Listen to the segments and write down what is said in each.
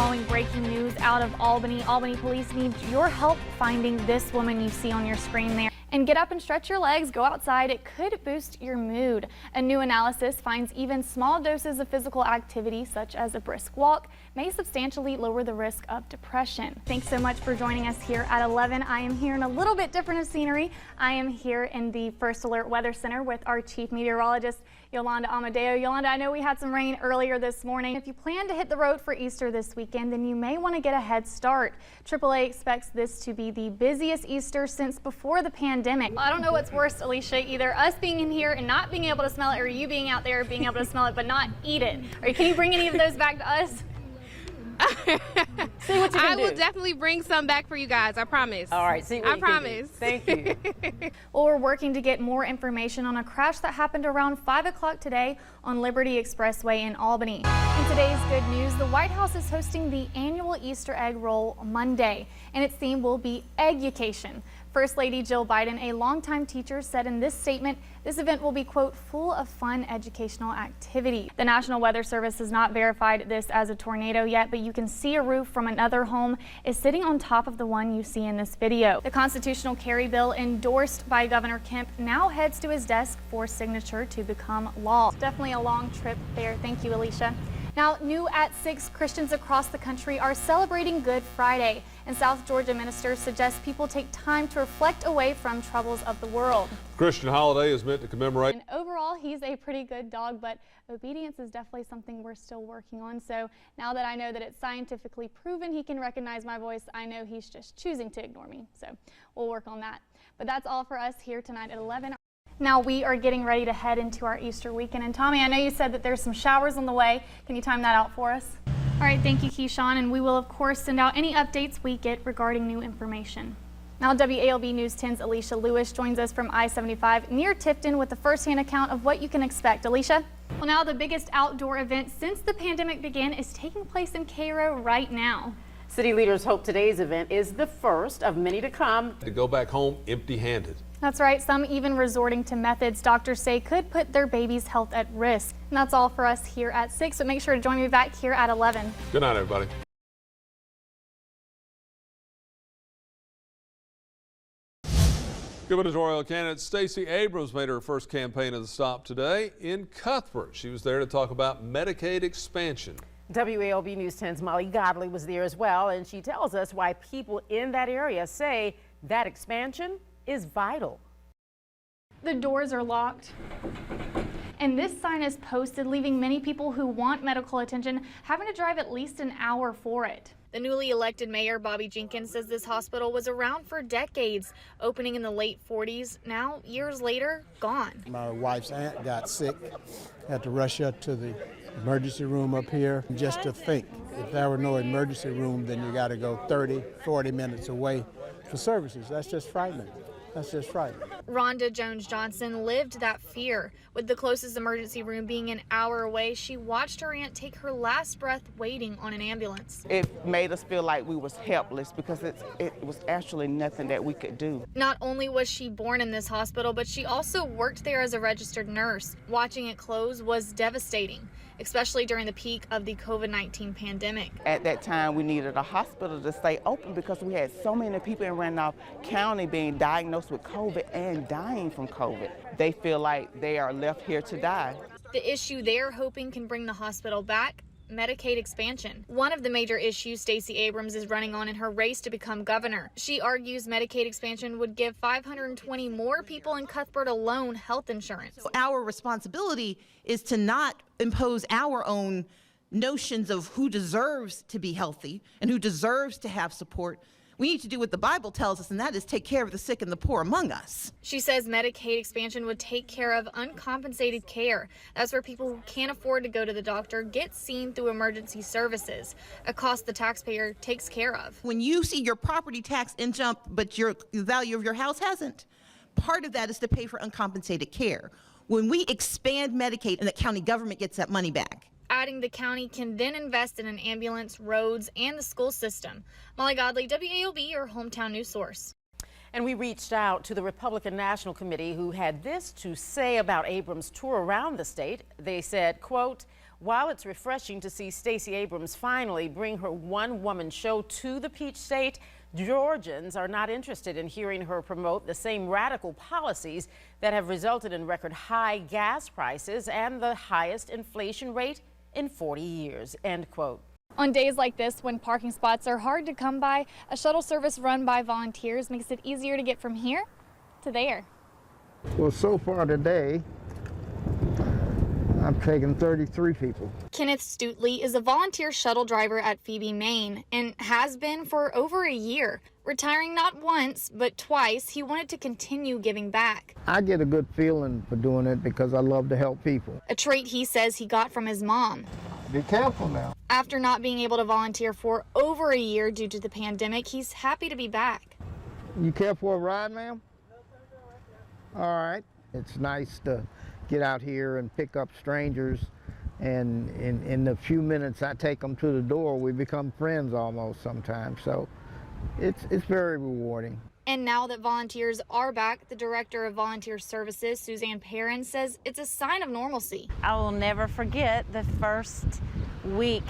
following breaking news out of Albany. Albany police need your help finding this woman you see on your screen there. And get up and stretch your legs, go outside. It could boost your mood. A new analysis finds even small doses of physical activity, such as a brisk walk, may substantially lower the risk of depression. Thanks so much for joining us here at 11. I am here in a little bit different of scenery. I am here in the First Alert Weather Center with our chief meteorologist, Yolanda Amadeo. Yolanda, I know we had some rain earlier this morning. If you plan to hit the road for Easter this weekend, then you may want to get a head start. AAA expects this to be the busiest Easter since before the pandemic. I don't know what's worse, Alicia, either us being in here and not being able to smell it, or you being out there being able to smell it but not eat it. Or can you bring any of those back to us? See what you can do. I will definitely bring some back for you guys. I promise. All right. See what I promise. Thank you. Well, we're working to get more information on a crash that happened around 5 o'clock today on Liberty Expressway in Albany. In today's good news, the White House is hosting the annual Easter egg roll Monday, and its theme will be Eggucation. First Lady Jill Biden, a longtime teacher, said in this statement, this event will be, quote, full of fun educational activity. The National Weather Service has not verified this as a tornado yet, but you can see a roof from another home is sitting on top of the one you see in this video. The constitutional carry bill endorsed by Governor Kemp now heads to his desk for signature to become law. It's definitely a long trip there. Thank you, Alicia. Now, new at 6, Christians across the country are celebrating Good Friday, and South Georgia ministers suggest people take time to reflect away from troubles of the world. Christian holiday is meant to commemorate. And overall, he's a pretty good dog, but obedience is definitely something we're still working on. So now that I know that it's scientifically proven he can recognize my voice, I know he's just choosing to ignore me. So we'll work on that. But that's all for us here tonight at 11. Now we are getting ready to head into our Easter weekend. And Tommy, I know you said that there's some showers on the way. Can you time that out for us? All right, thank you, Keyshawn. And we will, of course, send out any updates we get regarding new information. Now, WALB News 10's Alicia Lewis joins us from I-75 near Tifton with a first-hand account of what you can expect. Alicia? Well, now the biggest outdoor event since the pandemic began is taking place in Cairo right now. City leaders hope today's event is the first of many to come. To go back home empty-handed. That's right. Some even resorting to methods doctors say could put their baby's health at risk. And that's all for us here at 6, but make sure to join me back here at 11. Good night, everybody. Gubernatorial candidate Stacey Abrams made her first campaign of the stop today in Cuthbert. She was there to talk about Medicaid expansion. WALB News 10's Molly Godley was there as well, and she tells us why people in that area say that expansion is vital. The doors are locked, and this sign is posted, leaving many people who want medical attention having to drive at least an hour for it. The newly elected mayor, Bobby Jenkins, says this hospital was around for decades, opening in the late 40s. Now, years later, gone. My wife's aunt got sick, had to rush her to the emergency room up here. Just to think, if there were no emergency room, then you got to go 30, 40 minutes away for services. That's just frightening. That's just frightening. Rhonda Jones-Johnson lived that fear. With the closest emergency room being an hour away, she watched her aunt take her last breath waiting on an ambulance. It made us feel like we was helpless because it was actually nothing that we could do. Not only was she born in this hospital, but she also worked there as a registered nurse. Watching it close was devastating, especially during the peak of the COVID-19 pandemic. At that time, we needed a hospital to stay open because we had so many people in Randolph County being diagnosed with COVID and dying from COVID. They feel like they are left here to die. The issue they're hoping can bring the hospital back: Medicaid expansion. One of the major issues Stacey Abrams is running on in her race to become governor. She argues Medicaid expansion would give 520 more people in Cuthbert alone health insurance. Our responsibility is to not impose our own notions of who deserves to be healthy and who deserves to have support. We need to do what the Bible tells us, and that is take care of the sick and the poor among us. She says Medicaid expansion would take care of uncompensated care. That's where people who can't afford to go to the doctor get seen through emergency services, a cost the taxpayer takes care of. When you see your property tax jump, but the value of your house hasn't, part of that is to pay for uncompensated care. When we expand Medicaid, and the county government gets that money back. Adding the county can then invest in an ambulance, roads, and the school system. Molly Godley, WALB, your hometown news source. And we reached out to the Republican National Committee, who had this to say about Abrams' tour around the state. They said, quote, "While it's refreshing to see Stacey Abrams finally bring her one-woman show to the Peach State, Georgians are not interested in hearing her promote the same radical policies that have resulted in record high gas prices and the highest inflation rate in 40 years, end quote. On days like this, when parking spots are hard to come by, a shuttle service run by volunteers makes it easier to get from here to there. Well, so far today, I've taken 33 people. Kenneth Stutley is a volunteer shuttle driver at Phoebe, Maine, and has been for over a year. Retiring not once, but twice, he wanted to continue giving back. I get a good feeling for doing it because I love to help people. A trait he says he got from his mom. Be careful now. After not being able to volunteer for over a year due to the pandemic, he's happy to be back. You care for a ride, ma'am? All right. It's nice to get out here and pick up strangers, and in the few minutes I take them to the door, we become friends almost sometimes. So it's very rewarding. And now that volunteers are back, the director of volunteer services, Suzanne Perrin, says it's a sign of normalcy. I will never forget the first week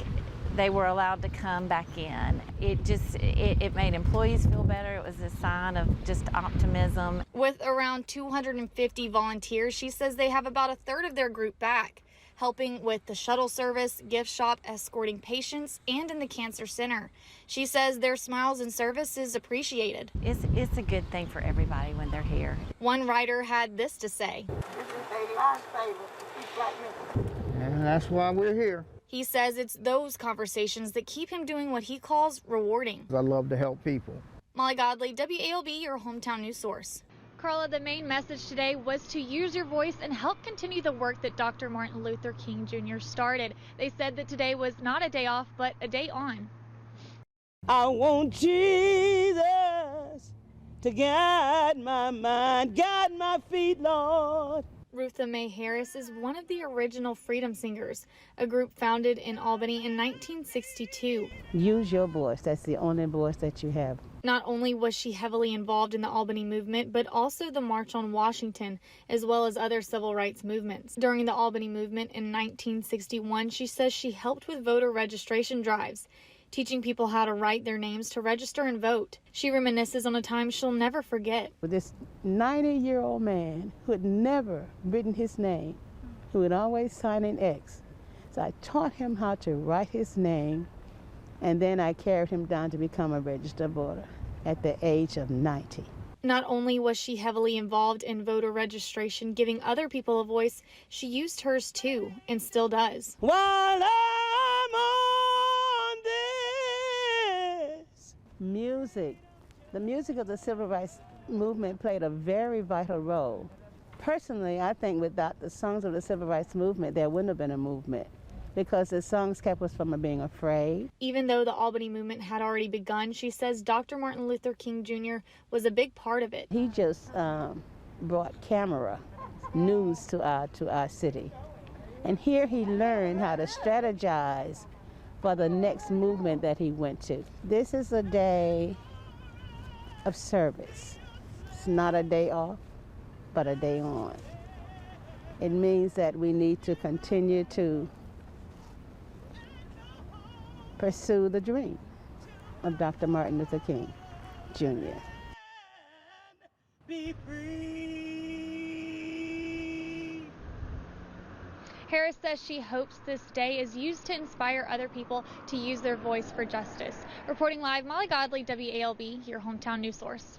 they were allowed to come back in. It made employees feel better. It was a sign of just optimism. With around 250 volunteers, she says they have about a third of their group back, helping with the shuttle service, gift shop, escorting patients, and in the cancer center. She says their smiles and service is appreciated. It's a good thing for everybody when they're here. One rider had this to say. This is a lifesaver for people like me. And that's why we're here. He says it's those conversations that keep him doing what he calls rewarding. I love to help people. Molly Godley, WALB, your hometown news source. Carla, the main message today was to use your voice and help continue the work that Dr. Martin Luther King Jr. started. They said that today was not a day off, but a day on. I want Jesus to guide my mind, guide my feet, Lord. Rutha Mae Harris is one of the original Freedom Singers, a group founded in Albany in 1962. Use your voice. That's the only voice that you have. Not only was she heavily involved in the Albany movement, but also the March on Washington, as well as other civil rights movements. During the Albany movement in 1961, she says she helped with voter registration drives, teaching people how to write their names to register and vote. She reminisces on a time she'll never forget. With this 90-year-old man who had never written his name, who would always sign an X. So I taught him how to write his name, and then I carried him down to become a registered voter at the age of 90. Not only was she heavily involved in voter registration, giving other people a voice, she used hers too, and still does. While I'm on this music, the music of the civil rights movement played a very vital role. Personally, I think without the songs of the civil rights movement, there wouldn't have been a movement, because the songs kept us from being afraid. Even though the Albany movement had already begun, she says Dr. Martin Luther King Jr. was a big part of it. He just brought camera news to our city. And here he learned how to strategize for the next movement that he went to. This is a day of service. It's not a day off, but a day on. It means that we need to continue to pursue the dream of Dr. Martin Luther King, Jr. Be free. Harris says she hopes this day is used to inspire other people to use their voice for justice. Reporting live, Molly Godley, WALB, your hometown news source.